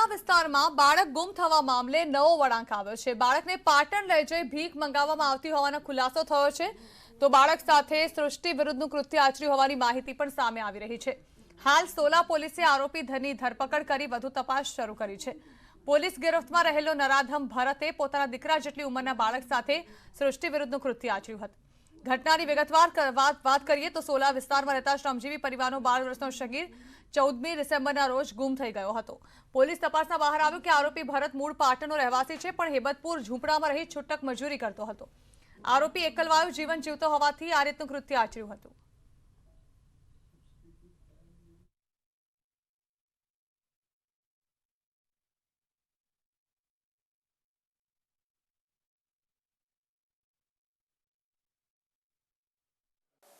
સોલા વિસ્તારમાં બાળક ગુમ થવા મામલે નવો વળાંક આવ્યો છે। બાળકને પાટણ લઈ જઈ ભીખ મંગાવવામાં આવતી હોવાનો ખુલાસો થયો છે। તો બાળક સાથે સૃષ્ટિ વિરુદ્ધનું કૃત્ય આચર્યું હોવાની માહિતી પણ સામે આવી રહી છે। હાલ સોલા પોલીસે આરોપી ધનની ધરપકડ કરી વધુ તપાસ શરૂ કરી છે। પોલીસ ગિરફ્તમાં રહેલો નરાધમ ભરતે પોતાના દીકરા જેટલી ઉંમરના બાળક સાથે સૃષ્ટિ વિરુદ્ધનું કૃત્ય આચર્યું હતું। ઘટનાની વિગતવાર વાત કરીએ તો સોલા વિસ્તારમાં રહેતા શ્રમજીવી પરિવારનો 12 વર્ષનો શગીર 14મી ડિસેમ્બરના રોજ ગુમ થઈ ગયો હતો। પોલીસ તપાસમાં બહાર આવ્યું કે આરોપી ભરત મૂળ પાટણનો રહેવાસી છે, પણ હેબતપુર ઝૂંપડામાં રહી છૂટક મજૂરી કરતો હતો। આરોપી એકલવાયુ જીવન જીવતો હોવાથી આ રીતનું કૃત્ય આચર્યું હતું।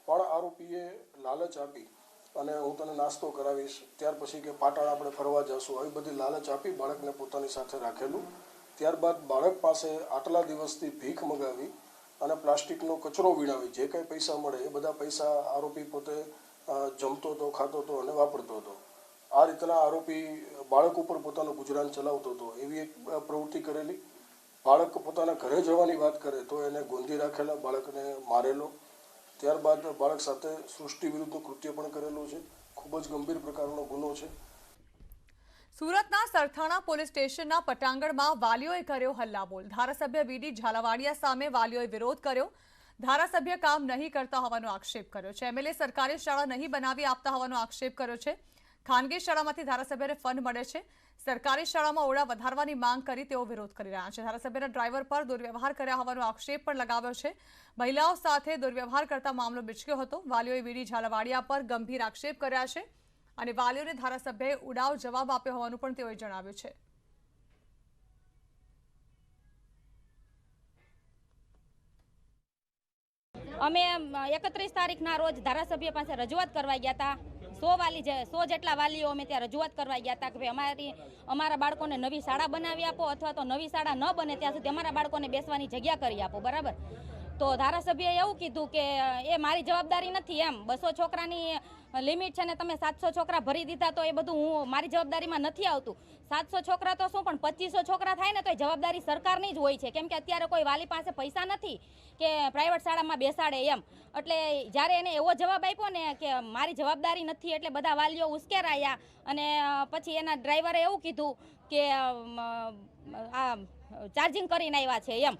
પણ આરોપીએ લાલચ આપી અને હું તને નાસ્તો કરાવીશ, ત્યાર પછી કે પાટણ આપણે ફરવા જશું, આવી બધી લાલચ આપી બાળકને પોતાની સાથે રાખેલું। ત્યારબાદ બાળક પાસે આટલા દિવસથી ભીખ મગાવી અને પ્લાસ્ટિકનો કચરો વીણાવી જે કંઈ પૈસા મળે એ બધા પૈસા આરોપી પોતે જમતો હતો, ખાતો હતો અને વાપરતો હતો। આ રીતના આરોપી બાળક ઉપર પોતાનું ગુજરાન ચલાવતો હતો, એવી એક પ્રવૃત્તિ કરેલી। બાળક પોતાના ઘરે જવાની વાત કરે તો એને ગોંધી રાખેલા, બાળકને મારેલો। ત્યારબાદ બાળક સાથે સૃષ્ટિ વિરુદ્ધનું કૃત્ય પણ કરેલું છે। ખૂબ જ ગંભીર પ્રકારનો ગુનો છે। સુરતના સરથાણા પોલીસ સ્ટેશનના પટાંગણમાં વાલીઓએ કર્યો હલ્લાબોલ। ધારાસભ્ય વીડી ઝાલાવાડિયા સામે વાલીઓએ વિરોધ કર્યો। ધારાસભ્ય કામ નહીં કરતા હોવાનો આક્ષેપ કર્યો છે। એમએલએ સરકારી શાળા નહીં બનાવી આપતા હોવાનો આક્ષેપ કર્યો છે। ખાનગી શાળામાંથી ધારાસભ્યને ફંડ મળે છે, સરકારી શાળામાં ઓરડા વધારવાની માંગ કરી તેઓ વિરોધ કરી રહ્યા છે। ધારાસભ્યના ડ્રાઈવર પર દુર્વ્યવહાર કર્યા હોવાનો આક્ષેપ પણ લગાવ્યો છે। મહિલાઓ સાથે દુર્વ્યવહાર કરતા મામલો બીચક્યો હતો। વાલીઓએ વીડી ઝાલાવાડિયા પર ગંભીર આક્ષેપ કર્યા છે અને વાલીઓને ધારાસભ્યએ ઉડાવ જવાબ આપ્યો હોવાનું પણ તેઓએ જણાવ્યું છે। અમે 31 તારીખના રોજ ધારાસભ્ય પાસે રજૂઆત કરવા ગયા હતા। 100 જેટલા વાલીઓ અમે ત્યાં રજૂઆત કરવા ગયા હતા કે ભાઈ અમારા બાળકોને નવી શાળા બનાવી આપો, અથવા તો નવી શાળા ન બને ત્યાં સુધી અમારા બાળકોને બેસવાની જગ્યા કરી આપો, બરાબર। તો ધારાસભ્યએ એવું કીધું કે એ મારી જવાબદારી નથી, એમ 200 છોકરાની લિમિટ છે ને તમે 700 છોકરા ભરી દીધા તો એ બધું મારી જવાબદારીમાં નથી આવતું। 700 છોકરા તો શું, પણ 2500 છોકરા થાય ને તો એ જવાબદારી સરકારની જ હોય છે, કેમ કે અત્યારે કોઈ વાલી પાસે પૈસા નથી કે પ્રાઇવેટ શાળામાં બેસાડે એમ। એટલે જ્યારે એને એવો જવાબ આપ્યો ને કે મારી જવાબદારી નથી, એટલે બધા વાલીઓ ઉશ્કેરાયા અને પછી એના ડ્રાઈવરે એવું કીધું કે આ ચાર્જિંગ કરીને આવ્યા છે એમ,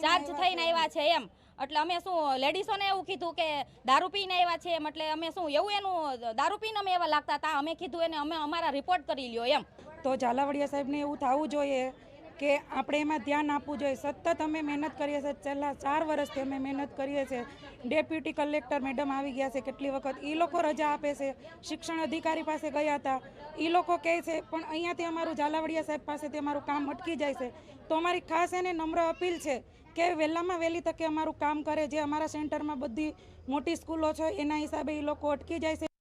ચાર્જ થઈને આવ્યા છે એમ। એટલે અમે શું લેડીઝોને એવું કીધું કે દારૂ પીને આવ્યા છે એમ, એટલે અમે શું એવું એનું દારૂ પીને અમે એવા લાગતા હતા, અમે કીધું એને અમે અમારા રિપોર્ટ કરી લ્યો એમ। તો ઝાલાવાડિયા સાહેબને એવું થવું જોઈએ કે આપણે એમાં ધ્યાન આપવું જોઈએ। સતત અમે મહેનત કરીએ છીએ, છેલ્લા 4 વર્ષથી અમે મહેનત કરીએ છીએ। ડેપ્યુટી કલેક્ટર મેડમ આવી ગયા છે કેટલી વખત, એ લોકો રજા આપે છે, શિક્ષણ અધિકારી પાસે ગયા હતા, એ લોકો કહે છે, પણ અહીંયાથી અમારું ઝાલાવાડિયા સાહેબ પાસેથી અમારું કામ અટકી જાય છે। તો અમારી ખાસ એને નમ્ર અપીલ છે કે વહેલામાં વહેલી તકે અમારું કામ કરે। જે અમારા સેન્ટરમાં બધી મોટી સ્કૂલો છે એના હિસાબે એ લોકો અટકી જાય છે।